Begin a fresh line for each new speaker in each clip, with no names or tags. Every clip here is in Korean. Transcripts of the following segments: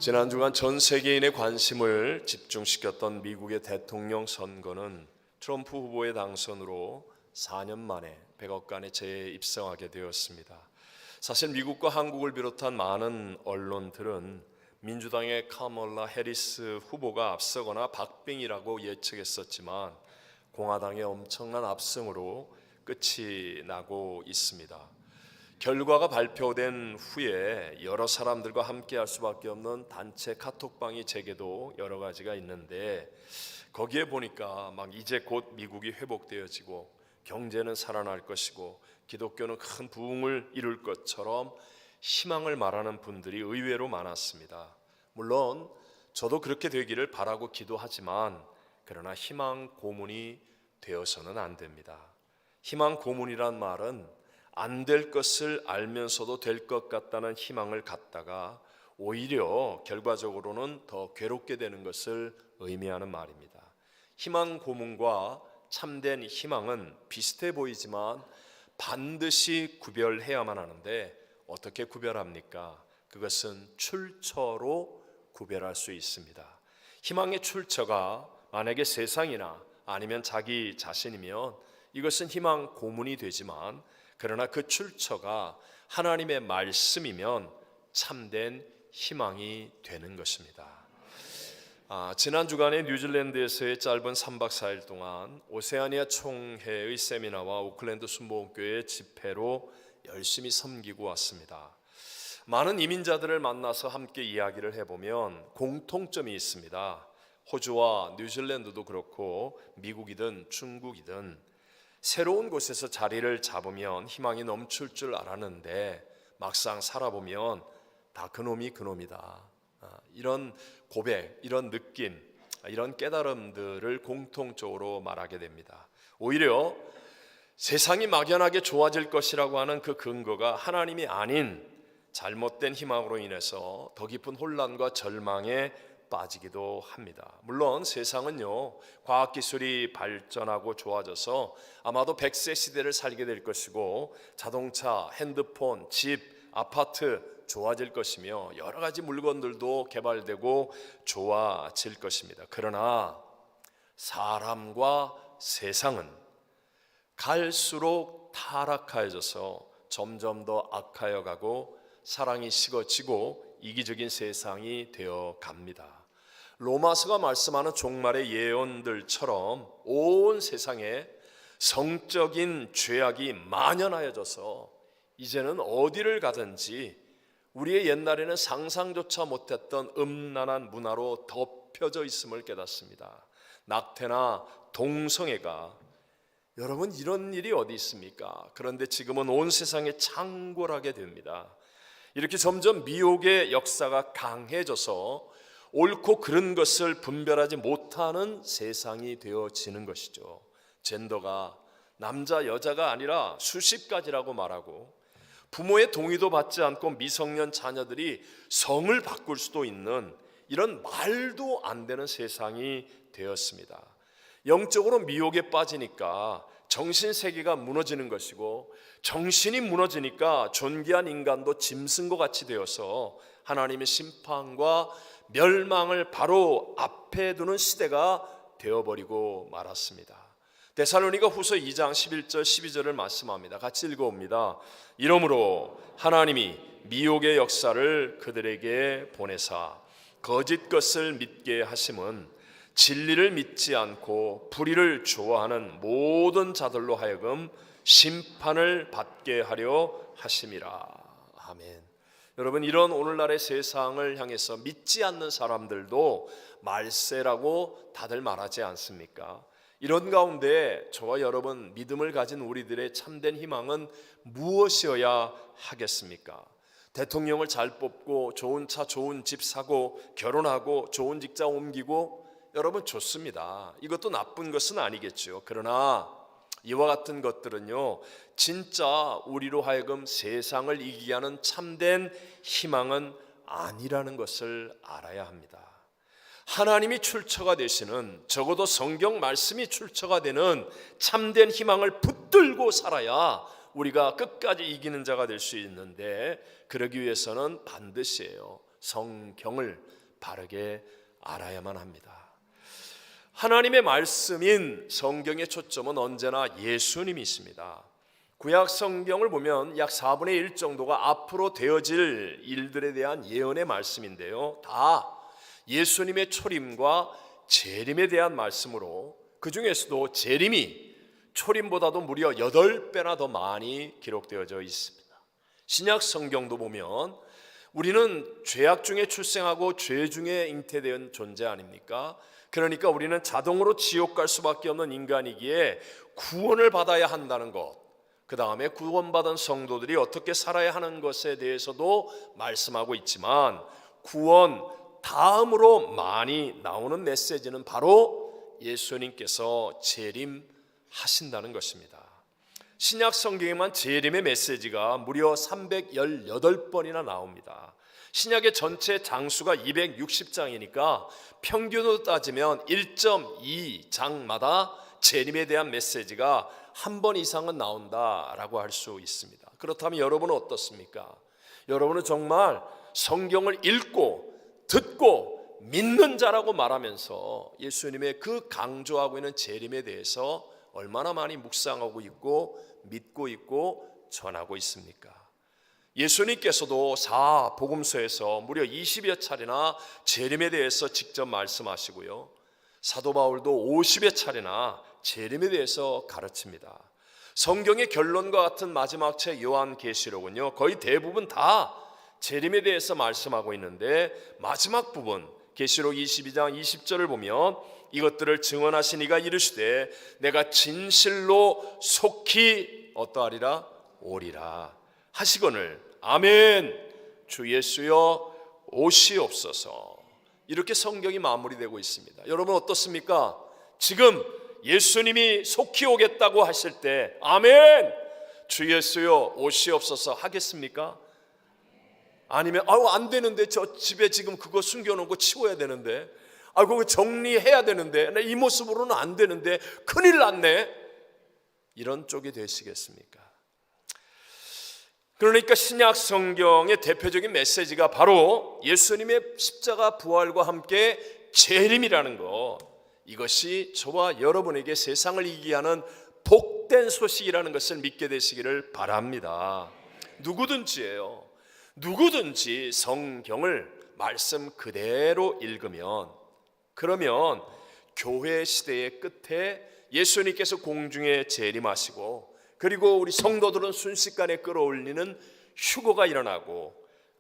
지난 주간 전 세계인의 관심을 집중시켰던 미국의 대통령 선거는 트럼프 후보의 당선으로 4년 만에 백악관에 재입성하게 되었습니다. 사실 미국과 한국을 비롯한 많은 언론들은 민주당의 카멀라 해리스 후보가 앞서거나 박빙이라고 예측했었지만 공화당의 엄청난 압승으로 끝이 나고 있습니다. 결과가 발표된 후에 여러 사람들과 함께 할 수밖에 없는 단체 카톡방이 제게도 여러 가지가 있는데, 거기에 보니까 막 이제 곧 미국이 회복되어지고 경제는 살아날 것이고 기독교는 큰 부흥을 이룰 것처럼 희망을 말하는 분들이 의외로 많았습니다. 물론 저도 그렇게 되기를 바라고 기도하지만, 그러나 희망 고문이 되어서는 안 됩니다. 희망 고문이란 말은 안 될 것을 알면서도 될 것 같다는 희망을 갖다가 오히려 결과적으로는 더 괴롭게 되는 것을 의미하는 말입니다. 희망 고문과 참된 희망은 비슷해 보이지만 반드시 구별해야만 하는데, 어떻게 구별합니까? 그것은 출처로 구별할 수 있습니다. 희망의 출처가 만약에 세상이나 아니면 자기 자신이면 이것은 희망 고문이 되지만, 그러나 그 출처가 하나님의 말씀이면 참된 희망이 되는 것입니다. 지난 주간에 뉴질랜드에서의 짧은 3박 4일 동안 오세아니아 총회의 세미나와 오클랜드 순복음교회 집회로 열심히 섬기고 왔습니다. 많은 이민자들을 만나서 함께 이야기를 해보면 공통점이 있습니다. 호주와 뉴질랜드도 그렇고 미국이든 중국이든 새로운 곳에서 자리를 잡으면 희망이 넘칠 줄 알았는데 막상 살아보면 다 그놈이 그놈이다. 이런 고백, 이런 느낌, 이런 깨달음들을 공통적으로 말하게 됩니다. 오히려 세상이 막연하게 좋아질 것이라고 하는 그 근거가 하나님이 아닌 잘못된 희망으로 인해서 더 깊은 혼란과 절망에 빠지기도 합니다. 물론 세상은요, 과학기술이 발전하고 좋아져서 아마도 100세 시대를 살게 될 것이고 자동차, 핸드폰, 집, 아파트 좋아질 것이며 여러 가지 물건들도 개발되고 좋아질 것입니다. 그러나 사람과 세상은 갈수록 타락하여져서 점점 더 악하여 가고 사랑이 식어지고 이기적인 세상이 되어 갑니다. 로마서가 말씀하는 종말의 예언들처럼 온 세상에 성적인 죄악이 만연하여져서 이제는 어디를 가든지 우리의 옛날에는 상상조차 못했던 음란한 문화로 덮여져 있음을 깨닫습니다. 낙태나 동성애가, 여러분 이런 일이 어디 있습니까? 그런데 지금은 온 세상에 창궐하게 됩니다. 이렇게 점점 미혹의 역사가 강해져서 옳고 그른 것을 분별하지 못하는 세상이 되어지는 것이죠. 젠더가 남자 여자가 아니라 수십 가지라고 말하고 부모의 동의도 받지 않고 미성년 자녀들이 성을 바꿀 수도 있는 이런 말도 안 되는 세상이 되었습니다. 영적으로 미혹에 빠지니까 정신세계가 무너지는 것이고, 정신이 무너지니까 존귀한 인간도 짐승과 같이 되어서 하나님의 심판과 멸망을 바로 앞에 두는 시대가 되어버리고 말았습니다. 데살로니가 후서 2장 11절 12절을 말씀합니다. 같이 읽어봅니다. 이러므로 하나님이 미혹의 역사를 그들에게 보내사 거짓 것을 믿게 하심은 진리를 믿지 않고 불의를 좋아하는 모든 자들로 하여금 심판을 받게 하려 하심이라. 아멘. 여러분, 이런 오늘날의 세상을 향해서 믿지 않는 사람들도 말세라고 다들 말하지 않습니까? 이런 가운데 저와 여러분 믿음을 가진 우리들의 참된 희망은 무엇이어야 하겠습니까? 대통령을 잘 뽑고 좋은 차 좋은 집 사고 결혼하고 좋은 직장 옮기고, 여러분 좋습니다. 이것도 나쁜 것은 아니겠죠. 그러나 이와 같은 것들은요, 진짜 우리로 하여금 세상을 이기게 하는 참된 희망은 아니라는 것을 알아야 합니다. 하나님이 출처가 되시는, 적어도 성경 말씀이 출처가 되는 참된 희망을 붙들고 살아야 우리가 끝까지 이기는 자가 될 수 있는데, 그러기 위해서는 반드시예요, 성경을 바르게 알아야만 합니다. 하나님의 말씀인 성경의 초점은 언제나 예수님이십니다. 구약 성경을 보면 약 4분의 1 정도가 앞으로 되어질 일들에 대한 예언의 말씀인데요, 다 예수님의 초림과 재림에 대한 말씀으로, 그 중에서도 재림이 초림보다도 무려 8배나 더 많이 기록되어져 있습니다. 신약 성경도 보면 우리는 죄악 중에 출생하고 죄 중에 잉태된 존재 아닙니까? 그러니까 우리는 자동으로 지옥 갈 수밖에 없는 인간이기에 구원을 받아야 한다는 것, 그 다음에 구원받은 성도들이 어떻게 살아야 하는 것에 대해서도 말씀하고 있지만, 구원 다음으로 많이 나오는 메시지는 바로 예수님께서 재림하신다는 것입니다. 신약 성경에만 재림의 메시지가 무려 318번이나 나옵니다. 신약의 전체 장수가 260장이니까 평균으로 따지면 1.2장마다 재림에 대한 메시지가 한 번 이상은 나온다라고 할 수 있습니다. 그렇다면 여러분은 어떻습니까? 여러분은 정말 성경을 읽고 듣고 믿는 자라고 말하면서 예수님의 그 강조하고 있는 재림에 대해서 얼마나 많이 묵상하고 있고 믿고 있고 전하고 있습니까? 예수님께서도 4복음서에서 무려 20여 차례나 재림에 대해서 직접 말씀하시고요, 사도 바울도 50여 차례나 재림에 대해서 가르칩니다. 성경의 결론과 같은 마지막 책 요한계시록은요, 거의 대부분 다 재림에 대해서 말씀하고 있는데, 마지막 부분 계시록 22장 20절을 보면 이것들을 증언하신 이가 이르시되 내가 진실로 속히 어떠하리라? 오리라 하시거늘 아멘 주 예수여 오시옵소서. 이렇게 성경이 마무리되고 있습니다. 여러분 어떻습니까? 지금 예수님이 속히 오겠다고 하실 때 아멘 주 예수여 오시옵소서 하겠습니까? 아니면 안 되는데 저 집에 지금 그거 숨겨놓은 거 치워야 되는데, 그거 정리해야 되는데 이 모습으로는 안 되는데 큰일 났네, 이런 쪽이 되시겠습니까? 그러니까 신약 성경의 대표적인 메시지가 바로 예수님의 십자가 부활과 함께 재림이라는 것, 이것이 저와 여러분에게 세상을 이기게 하는 복된 소식이라는 것을 믿게 되시기를 바랍니다. 누구든지예요. 누구든지 성경을 말씀 그대로 읽으면, 그러면 교회 시대의 끝에 예수님께서 공중에 재림하시고, 그리고 우리 성도들은 순식간에 끌어올리는 휴거가 일어나고,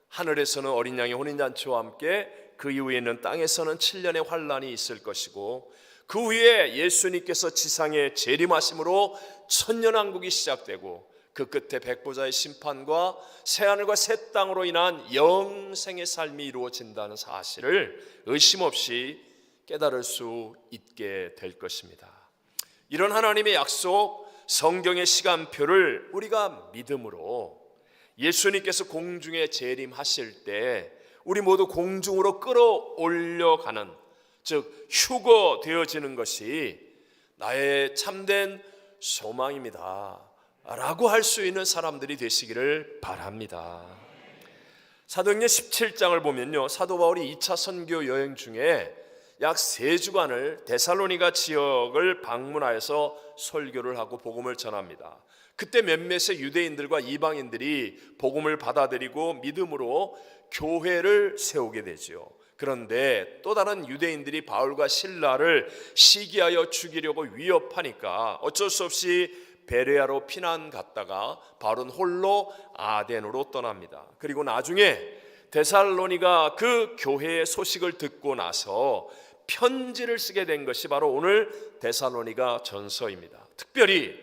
하늘에서는 어린 양의 혼인잔치와 함께 그 이후에는 땅에서는 7년의 환란이 있을 것이고, 그 후에 예수님께서 지상에 재림하심으로 천년왕국이 시작되고, 그 끝에 백보자의 심판과 새하늘과 새 땅으로 인한 영생의 삶이 이루어진다는 사실을 의심 없이 깨달을 수 있게 될 것입니다. 이런 하나님의 약속, 성경의 시간표를 우리가 믿음으로 예수님께서 공중에 재림하실 때 우리 모두 공중으로 끌어올려가는, 즉 휴거되어지는 것이 나의 참된 소망입니다 라고 할 수 있는 사람들이 되시기를 바랍니다. 사도행전 17장을 보면요, 사도 바울이 2차 선교 여행 중에 약 3주간을 데살로니가 지역을 방문하여서 설교를 하고 복음을 전합니다. 그때 몇몇의 유대인들과 이방인들이 복음을 받아들이고 믿음으로 교회를 세우게 되죠. 그런데 또 다른 유대인들이 바울과 실라를 시기하여 죽이려고 위협하니까 어쩔 수 없이 베레아로 피난 갔다가 바울은 홀로 아덴으로 떠납니다. 그리고 나중에 데살로니가 그 교회의 소식을 듣고 나서 편지를 쓰게 된 것이 바로 오늘 데살로니가 전서입니다. 특별히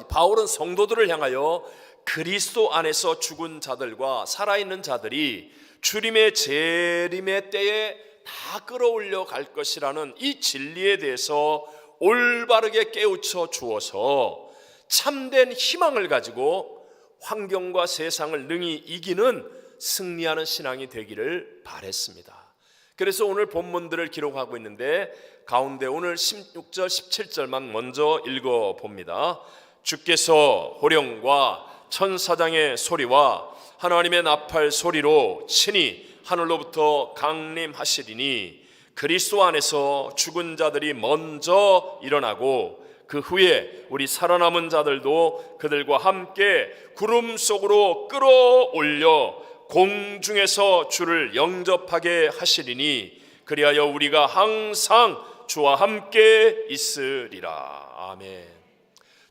바울은 성도들을 향하여 그리스도 안에서 죽은 자들과 살아있는 자들이 주님의 재림의 때에 다 끌어올려 갈 것이라는 이 진리에 대해서 올바르게 깨우쳐 주어서 참된 희망을 가지고 환경과 세상을 능히 이기는 승리하는 신앙이 되기를 바랬습니다. 그래서 오늘 본문들을 기록하고 있는데 가운데 오늘 16절 17절만 먼저 읽어봅니다. 주께서 호령과 천사장의 소리와 하나님의 나팔 소리로 친히 하늘로부터 강림하시리니 그리스도 안에서 죽은 자들이 먼저 일어나고 그 후에 우리 살아남은 자들도 그들과 함께 구름 속으로 끌어올려 공중에서 주를 영접하게 하시리니 그리하여 우리가 항상 주와 함께 있으리라. 아멘.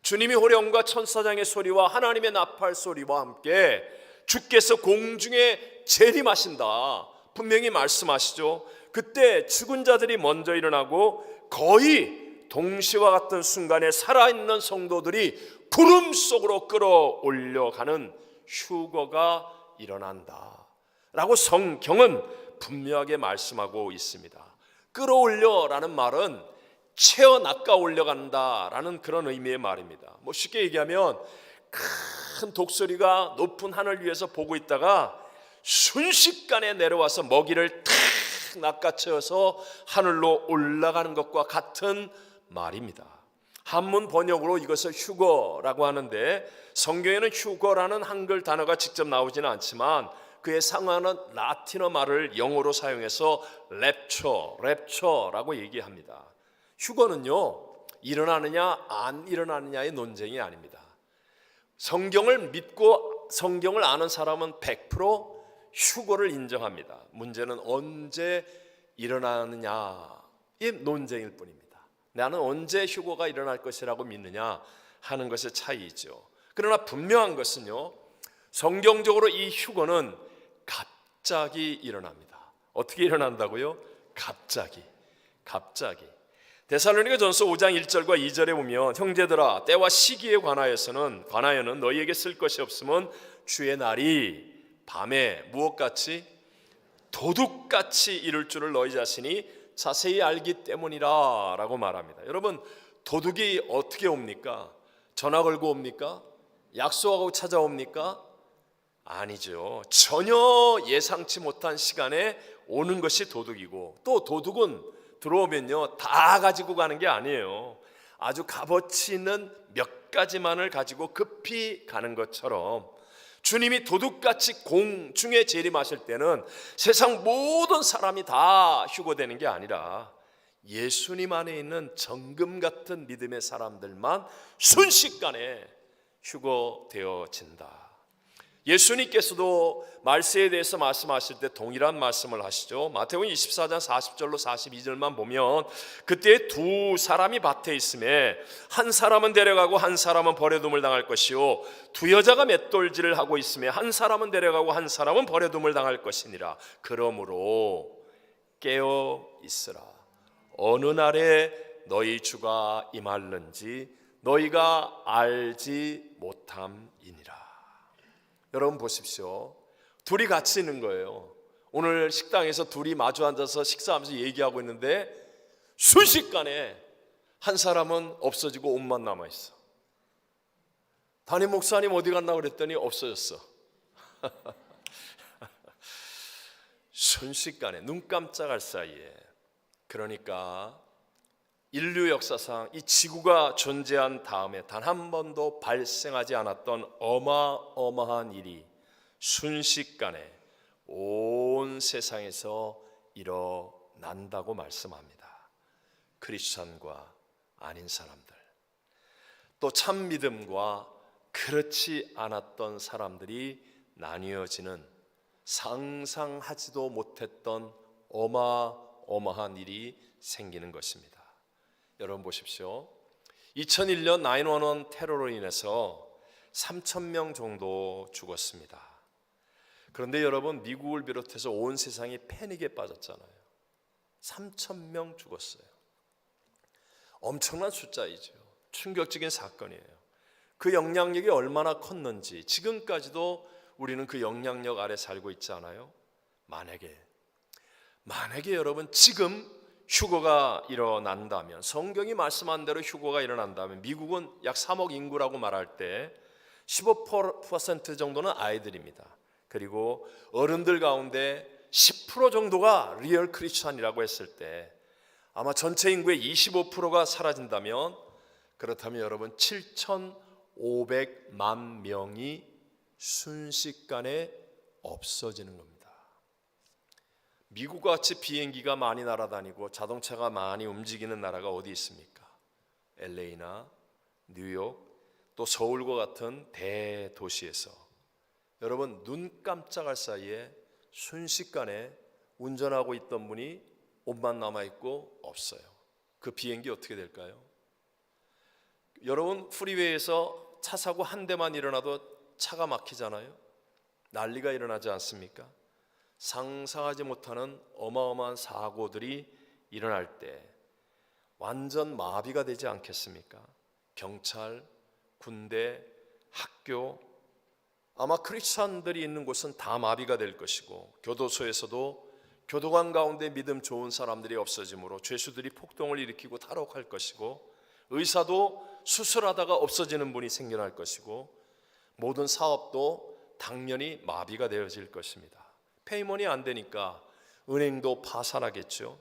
주님이 호령과 천사장의 소리와 하나님의 나팔 소리와 함께 주께서 공중에 재림하신다 분명히 말씀하시죠. 그때 죽은 자들이 먼저 일어나고 거의 동시와 같은 순간에 살아있는 성도들이 구름 속으로 끌어올려가는 휴거가 일어난다 라고 성경은 분명하게 말씀하고 있습니다. 끌어올려라는 말은 채어 낚아 올려간다라는 그런 의미의 말입니다. 쉽게 얘기하면 큰 독수리가 높은 하늘 위에서 보고 있다가 순식간에 내려와서 먹이를 탁 낚아채어서 하늘로 올라가는 것과 같은 말입니다. 한문 번역으로 이것을 휴거라고 하는데 성경에는 휴거라는 한글 단어가 직접 나오지는 않지만 그에 상하는 라틴어 말을 영어로 사용해서 랩처라고 얘기합니다. 휴거는요, 일어나느냐 안 일어나느냐의 논쟁이 아닙니다. 성경을 믿고 성경을 아는 사람은 100% 휴거를 인정합니다. 문제는 언제 일어나느냐의 논쟁일 뿐입니다. 나는 언제 휴거가 일어날 것이라고 믿느냐 하는 것의 차이죠. 그러나 분명한 것은요, 성경적으로 이 휴거는 갑자기 일어납니다. 어떻게 일어난다고요? 갑자기. 데살로니가전서 5장 1절과 2절에 보면 형제들아 때와 시기에 관하여는 너희에게 쓸 것이 없으면 주의 날이 밤에 무엇같이 도둑같이 이룰 줄을 너희 자신이 자세히 알기 때문이라 라고 말합니다. 여러분, 도둑이 어떻게 옵니까? 전화 걸고 옵니까? 약속하고 찾아옵니까? 아니죠. 전혀 예상치 못한 시간에 오는 것이 도둑이고, 또 도둑은 들어오면요 다 가지고 가는 게 아니에요. 아주 값어치 있는 몇 가지만을 가지고 급히 가는 것처럼 주님이 도둑같이 공중에 재림하실 때는 세상 모든 사람이 다 휴거되는 게 아니라 예수님 안에 있는 정금 같은 믿음의 사람들만 순식간에 휴거되어진다. 예수님께서도 말세에 대해서 말씀하실 때 동일한 말씀을 하시죠. 마태복음 24장 40절로 42절만 보면 그때 두 사람이 밭에 있음에 한 사람은 데려가고 한 사람은 버려둠을 당할 것이요 두 여자가 맷돌질을 하고 있음에 한 사람은 데려가고 한 사람은 버려둠을 당할 것이니라. 그러므로 깨어 있으라. 어느 날에 너희 주가 임할는지 너희가 알지 못함이니라. 여러분 보십시오. 둘이 같이 있는 거예요. 오늘 식당에서 둘이 마주 앉아서 식사하면서 얘기하고 있는데 순식간에 한 사람은 없어지고 옷만 남아있어. 담임 목사님 어디 갔나 그랬더니 없어졌어. 순식간에 눈 깜짝할 사이에. 그러니까 인류 역사상 이 지구가 존재한 다음에 단 한 번도 발생하지 않았던 어마어마한 일이 순식간에 온 세상에서 일어난다고 말씀합니다. 크리스천과 아닌 사람들, 또 참 믿음과 그렇지 않았던 사람들이 나뉘어지는 상상하지도 못했던 어마어마한 일이 생기는 것입니다. 여러분 보십시오. 2001년 911 테러로 인해서 3,000명 정도 죽었습니다. 그런데 여러분, 미국을 비롯해서 온 세상이 패닉에 빠졌잖아요. 3,000명 죽었어요. 엄청난 숫자이죠. 충격적인 사건이에요. 그 영향력이 얼마나 컸는지 지금까지도 우리는 그 영향력 아래 살고 있지 않아요? 만약에 여러분 지금 휴거가 일어난다면, 성경이 말씀한 대로 휴거가 일어난다면, 미국은 약 3억 인구라고 말할 때 15% 정도는 아이들입니다. 그리고 어른들 가운데 10% 정도가 리얼 크리스천이라고 했을 때 아마 전체 인구의 25%가 사라진다면, 그렇다면 여러분 7,500 500만 명이 순식간에 없어지는 겁니다. 미국과 같이 비행기가 많이 날아다니고 자동차가 많이 움직이는 나라가 어디 있습니까? LA나 뉴욕, 또 서울과 같은 대도시에서 여러분 눈 깜짝할 사이에 순식간에 운전하고 있던 분이 옷만 남아있고 없어요. 그 비행기 어떻게 될까요? 여러분 프리웨이에서 차 사고 한 대만 일어나도 차가 막히잖아요. 난리가 일어나지 않습니까? 상상하지 못하는 어마어마한 사고들이 일어날 때 완전 마비가 되지 않겠습니까? 경찰, 군대, 학교, 아마 크리스찬들이 있는 곳은 다 마비가 될 것이고, 교도소에서도 교도관 가운데 믿음 좋은 사람들이 없어지므로 죄수들이 폭동을 일으키고 탈옥할 것이고, 의사도 수술하다가 없어지는 분이 생겨날 것이고, 모든 사업도 당연히 마비가 되어질 것입니다. 페이먼이 안 되니까 은행도 파산하겠죠.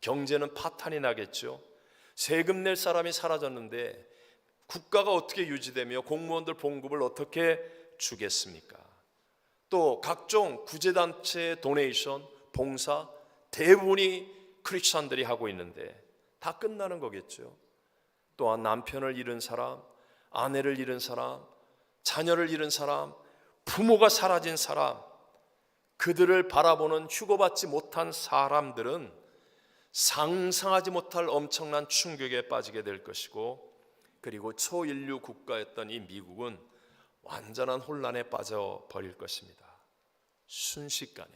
경제는 파탄이 나겠죠. 세금 낼 사람이 사라졌는데 국가가 어떻게 유지되며 공무원들 봉급을 어떻게 주겠습니까? 또 각종 구제단체 도네이션, 봉사 대부분이 크리스찬들이 하고 있는데 다 끝나는 거겠죠. 또한 남편을 잃은 사람, 아내를 잃은 사람, 자녀를 잃은 사람, 부모가 사라진 사람, 그들을 바라보는 휴거받지 못한 사람들은 상상하지 못할 엄청난 충격에 빠지게 될 것이고, 그리고 초인류 국가였던 이 미국은 완전한 혼란에 빠져버릴 것입니다. 순식간에.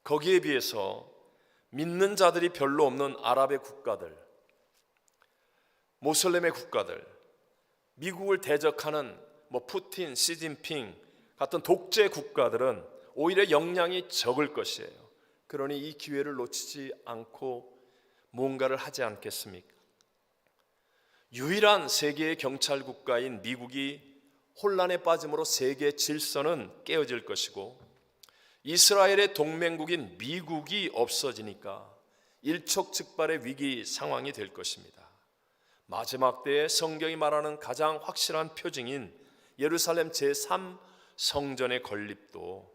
거기에 비해서 믿는 자들이 별로 없는 아랍의 국가들, 모슬렘의 국가들, 미국을 대적하는 푸틴, 시진핑 같은 독재 국가들은 오히려 역량이 적을 것이에요. 그러니 이 기회를 놓치지 않고 뭔가를 하지 않겠습니까? 유일한 세계의 경찰 국가인 미국이 혼란에 빠짐으로 세계 질서는 깨어질 것이고, 이스라엘의 동맹국인 미국이 없어지니까 일촉즉발의 위기 상황이 될 것입니다. 마지막 때에 성경이 말하는 가장 확실한 표징인 예루살렘 제3성전의 건립도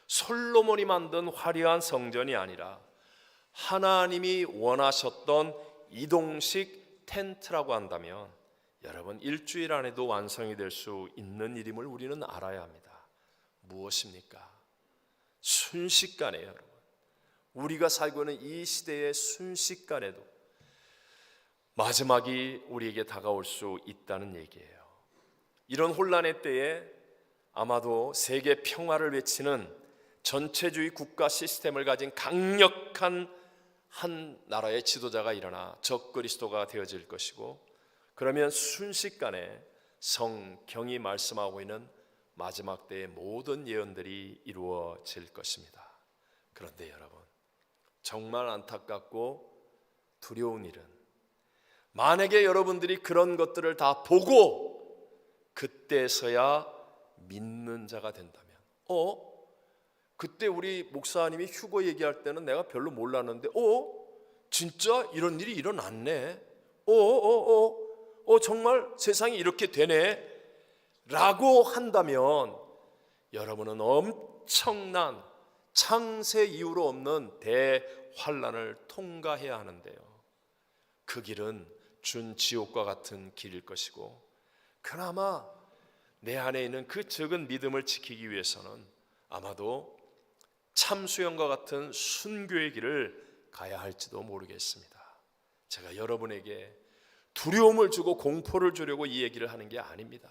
솔로몬이 만든 화려한 성전이 아니라 하나님이 원하셨던 이동식 텐트라고 한다면 여러분 일주일 안에도 완성이 될 수 있는 일임을 우리는 알아야 합니다. 무엇입니까? 순식간에 여러분, 우리가 살고 있는 이 시대의 순식간에도 마지막이 우리에게 다가올 수 있다는 얘기예요. 이런 혼란의 때에 아마도 세계 평화를 외치는 전체주의 국가 시스템을 가진 강력한 한 나라의 지도자가 일어나 적그리스도가 되어질 것이고, 그러면 순식간에 성경이 말씀하고 있는 마지막 때의 모든 예언들이 이루어질 것입니다. 그런데 여러분, 정말 안타깝고 두려운 일은 만약에 여러분들이 그런 것들을 다 보고 그때서야 믿는 자가 된다면, 그때 우리 목사님이 휴거 얘기할 때는 내가 별로 몰랐는데 진짜 이런 일이 일어났네, 정말 세상이 이렇게 되네 라고 한다면 여러분은 엄청난 창세 이후로 없는 대환란을 통과해야 하는데요, 그 길은 준지옥과 같은 길일 것이고, 그나마 내 안에 있는 그 적은 믿음을 지키기 위해서는 아마도 참수형과 같은 순교의 길을 가야 할지도 모르겠습니다. 제가 여러분에게 두려움을 주고 공포를 주려고 이 얘기를 하는 게 아닙니다.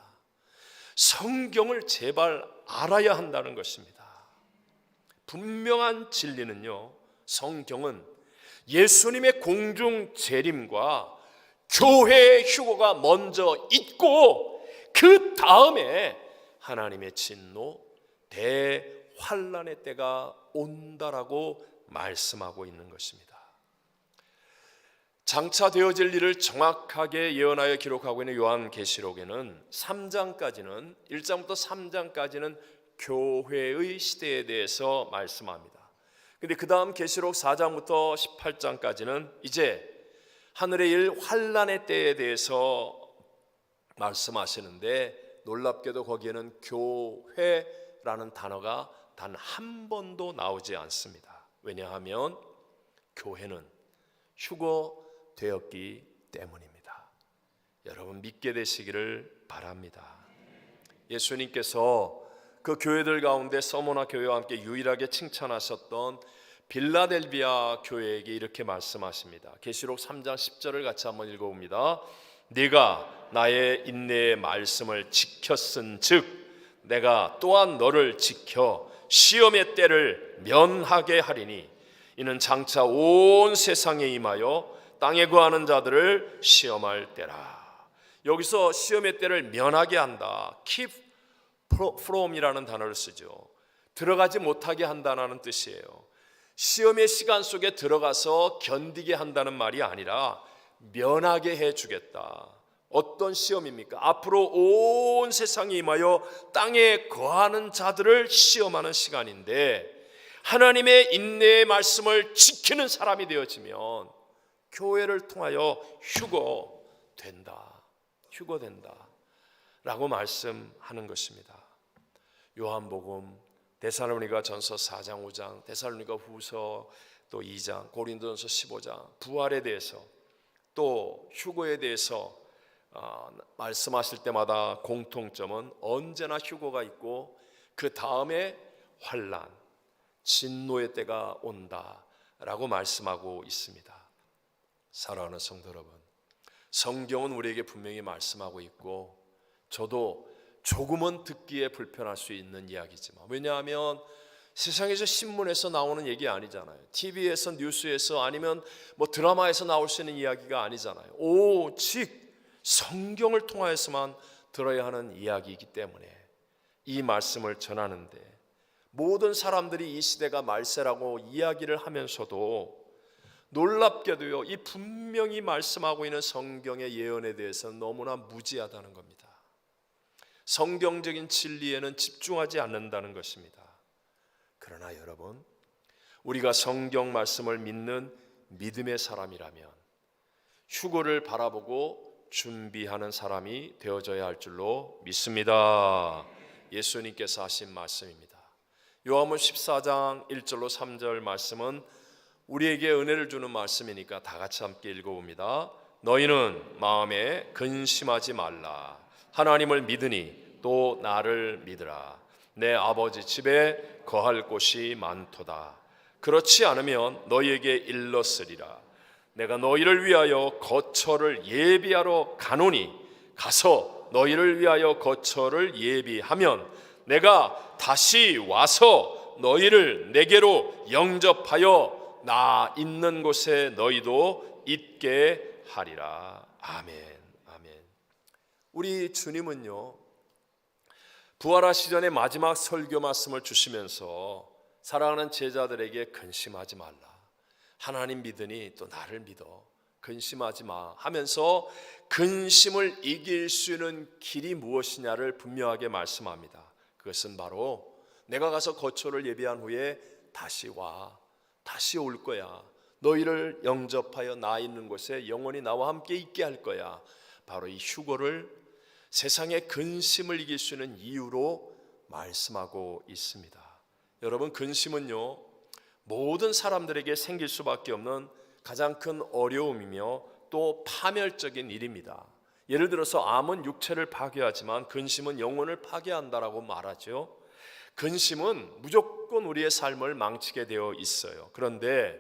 성경을 제발 알아야 한다는 것입니다. 분명한 진리는요, 성경은 예수님의 공중 재림과 교회의 휴거가 먼저 있고 그 다음에 하나님의 진노, 대환란의 때가 온다라고 말씀하고 있는 것입니다. 장차 되어질 일을 정확하게 예언하여 기록하고 있는 요한계시록에는 3장까지는 1장부터 3장까지는 교회의 시대에 대해서 말씀합니다. 근데 그 다음 계시록 4장부터 18장까지는 이제 하늘의 일 환란의 때에 대해서 말씀하시는데 놀랍게도 거기에는 교회라는 단어가 단 한 번도 나오지 않습니다. 왜냐하면 교회는 휴거되었기 때문입니다. 여러분 믿게 되시기를 바랍니다. 예수님께서 그 교회들 가운데 서머나 교회와 함께 유일하게 칭찬하셨던 빌라델비아 교회에게 이렇게 말씀하십니다. 계시록 3장 10절을 같이 한번 읽어봅니다. 네가 나의 인내의 말씀을 지켰은즉 내가 또한 너를 지켜 시험의 때를 면하게 하리니 이는 장차 온 세상에 임하여 땅에 거하는 자들을 시험할 때라. 여기서 시험의 때를 면하게 한다. keep from이라는 단어를 쓰죠. 들어가지 못하게 한다는 뜻이에요. 시험의 시간 속에 들어가서 견디게 한다는 말이 아니라 면하게 해주겠다. 어떤 시험입니까? 앞으로 온 세상에 임하여 땅에 거하는 자들을 시험하는 시간인데 하나님의 인내의 말씀을 지키는 사람이 되어지면 교회를 통하여 휴거된다 라고 말씀하는 것입니다. 요한복음, 데살로니가 전서 4장 5장, 데살로니가 후서 또 2장, 고린도전서 15장 부활에 대해서 또 휴거에 대해서 말씀하실 때마다 공통점은 언제나 휴거가 있고 그 다음에 환난, 진노의 때가 온다라고 말씀하고 있습니다. 사랑하는 성도 여러분, 성경은 우리에게 분명히 말씀하고 있고 저도 조금은 듣기에 불편할 수 있는 이야기지만, 왜냐하면 세상에서 신문에서 나오는 얘기 아니잖아요. TV에서 뉴스에서 아니면 뭐 드라마에서 나올 수 있는 이야기가 아니잖아요. 오직 성경을 통하여서만 들어야 하는 이야기이기 때문에 이 말씀을 전하는데 모든 사람들이 이 시대가 말세라고 이야기를 하면서도 놀랍게도요, 이 분명히 말씀하고 있는 성경의 예언에 대해서는 너무나 무지하다는 겁니다. 성경적인 진리에는 집중하지 않는다는 것입니다. 그러나 여러분, 우리가 성경 말씀을 믿는 믿음의 사람이라면 휴거를 바라보고 준비하는 사람이 되어져야 할 줄로 믿습니다. 예수님께서 하신 말씀입니다. 요한복음 14장 1절로 3절 말씀은 우리에게 은혜를 주는 말씀이니까 다 같이 함께 읽어봅니다. 너희는 마음에 근심하지 말라. 하나님을 믿으니 또 나를 믿으라. 내 아버지 집에 거할 곳이 많도다. 그렇지 않으면 너희에게 일렀으리라. 내가 너희를 위하여 거처를 예비하러 가노니 가서 너희를 위하여 거처를 예비하면 내가 다시 와서 너희를 내게로 영접하여 나 있는 곳에 너희도 있게 하리라. 아멘. 아멘. 우리 주님은요, 부활하시 전에 마지막 설교 말씀을 주시면서 사랑하는 제자들에게 근심하지 말라. 하나님 믿으니 또 나를 믿어. 근심하지 마 하면서 근심을 이길 수 있는 길이 무엇이냐를 분명하게 말씀합니다. 그것은 바로 내가 가서 거처를 예비한 후에 다시 와. 다시 올 거야. 너희를 영접하여 나 있는 곳에 영원히 나와 함께 있게 할 거야. 바로 이 휴거를 세상의 근심을 이길 수 있는 이유로 말씀하고 있습니다. 여러분, 근심은요, 모든 사람들에게 생길 수밖에 없는 가장 큰 어려움이며 또 파멸적인 일입니다. 예를 들어서 암은 육체를 파괴하지만 근심은 영혼을 파괴한다라고 말하죠. 근심은 무조건 우리의 삶을 망치게 되어 있어요. 그런데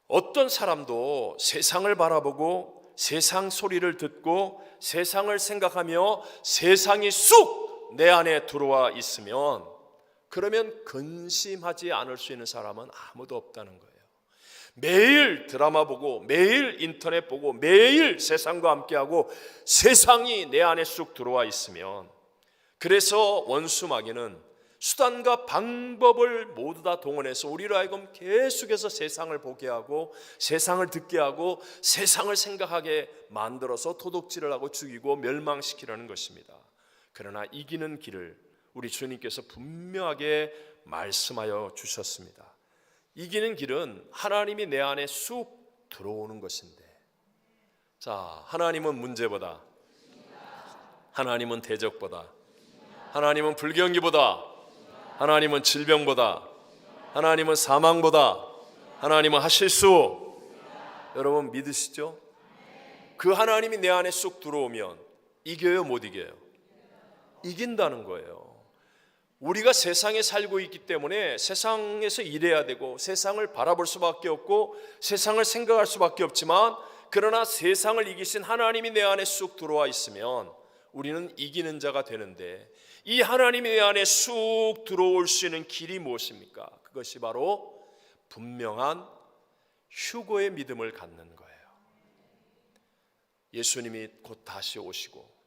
어떤 사람도 세상을 바라보고 세상 소리를 듣고 세상을 생각하며 세상이 쑥 내 안에 들어와 있으면 그러면 근심하지 않을 수 있는 사람은 아무도 없다는 거예요. 매일 드라마 보고 매일 인터넷 보고 매일 세상과 함께하고 세상이 내 안에 쑥 들어와 있으면, 그래서 원수 마귀는 수단과 방법을 모두 다 동원해서 우리로 하여금 계속해서 세상을 보게 하고 세상을 듣게 하고 세상을 생각하게 만들어서 도둑질을 하고 죽이고 멸망시키려는 것입니다. 그러나 이기는 길을 우리 주님께서 분명하게 말씀하여 주셨습니다. 이기는 길은 하나님이 내 안에 쑥 들어오는 것인데, 자, 하나님은 문제보다 하나님은 대적보다, 하나님은 불경기보다, 하나님은 질병보다, 하나님은 사망보다, 하나님은 하실 수. 여러분 믿으시죠? 그 하나님이 내 안에 쑥 들어오면 이겨요, 못 이겨요? 이긴다는 거예요. 우리가 세상에 살고 있기 때문에 세상에서 일해야 되고 세상을 바라볼 수밖에 없고 세상을 생각할 수밖에 없지만, 그러나 세상을 이기신 하나님이 내 안에 쑥 들어와 있으면 우리는 이기는 자가 되는데, 이 하나님이 내 안에 쑥 들어올 수 있는 길이 무엇입니까? 그것이 바로 분명한 휴거의 믿음을 갖는 거예요. 예수님이 곧 다시 오시고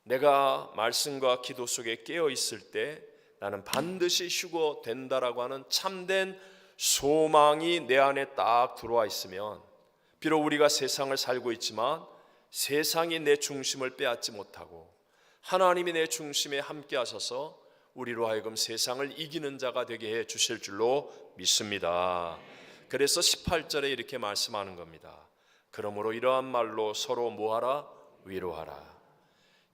내가 말씀과 기도 속에 깨어 있을 때 나는 반드시 휴거된다라고 하는 참된 소망이 내 안에 딱 들어와 있으면, 비록 우리가 세상을 살고 있지만 세상이 내 중심을 빼앗지 못하고 하나님이 내 중심에 함께 하셔서 우리로 하여금 세상을 이기는 자가 되게 해 주실 줄로 믿습니다. 그래서 18절에 이렇게 말씀하는 겁니다. 그러므로 이러한 말로 서로 뭐하라? 위로하라.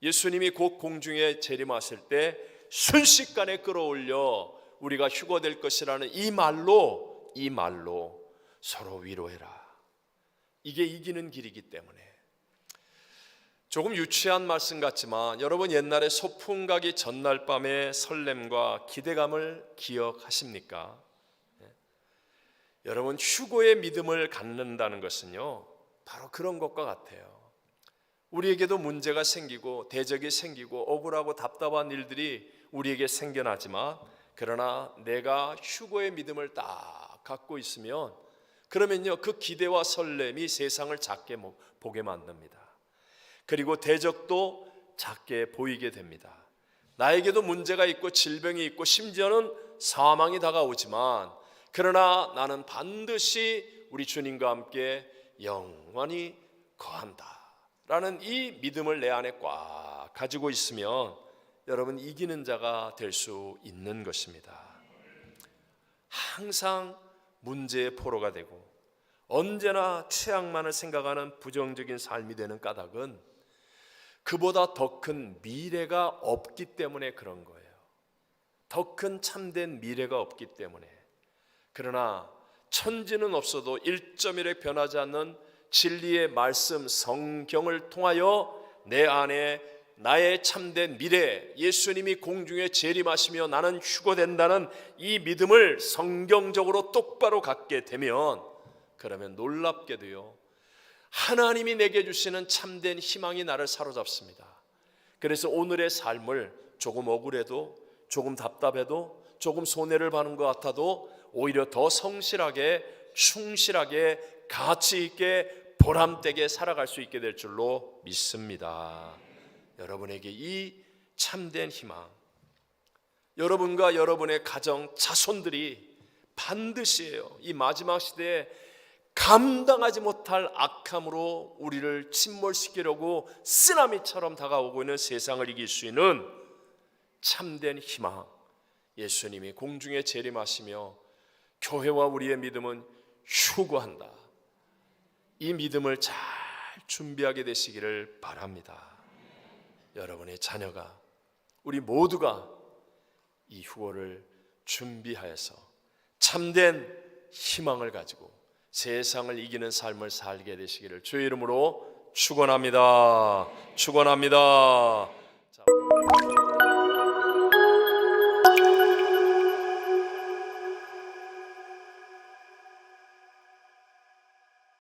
예수님이 곧 공중에 재림하실 때 순식간에 끌어올려 우리가 휴거될 것이라는 이 말로 서로 위로해라. 이게 이기는 길이기 때문에. 조금 유치한 말씀 같지만 여러분 옛날에 소풍 가기 전날 밤의 설렘과 기대감을 기억하십니까? 여러분 휴거의 믿음을 갖는다는 것은요 바로 그런 것과 같아요. 우리에게도 문제가 생기고 대적이 생기고 억울하고 답답한 일들이 우리에게 생겨나지만, 그러나 내가 휴거의 믿음을 딱 갖고 있으면 그러면요 그 기대와 설렘이 세상을 작게 보게 만듭니다. 그리고 대적도 작게 보이게 됩니다. 나에게도 문제가 있고 질병이 있고 심지어는 사망이 다가오지만, 그러나 나는 반드시 우리 주님과 함께 영원히 거한다 라는 이 믿음을 내 안에 꽉 가지고 있으면 여러분 이기는 자가 될 수 있는 것입니다. 항상 문제의 포로가 되고 언제나 최악만을 생각하는 부정적인 삶이 되는 까닭은 그보다 더 큰 미래가 없기 때문에 그런 거예요. 더 큰 참된 미래가 없기 때문에. 그러나 천지는 없어도 1.1에 변하지 않는 진리의 말씀 성경을 통하여 내 안에 나의 참된 미래, 예수님이 공중에 재림하시며 나는 휴거된다는 이 믿음을 성경적으로 똑바로 갖게 되면, 그러면 놀랍게도요 하나님이 내게 주시는 참된 희망이 나를 사로잡습니다. 그래서 오늘의 삶을 조금 억울해도 조금 답답해도 조금 손해를 받는 것 같아도 오히려 더 성실하게 충실하게 가치 있게 보람되게 살아갈 수 있게 될 줄로 믿습니다. 여러분에게 이 참된 희망, 여러분과 여러분의 가정 자손들이 반드시요 이 마지막 시대에 감당하지 못할 악함으로 우리를 침몰시키려고 쓰나미처럼 다가오고 있는 세상을 이길 수 있는 참된 희망, 예수님이 공중에 재림하시며 교회와 우리의 믿음은 휴거한다. 이 믿음을 잘 준비하게 되시기를 바랍니다. 여러분의 자녀가, 우리 모두가 이 휴거를 준비하여서 참된 희망을 가지고 세상을 이기는 삶을 살게 되시기를 주의 이름으로 축원합니다. 축원합니다.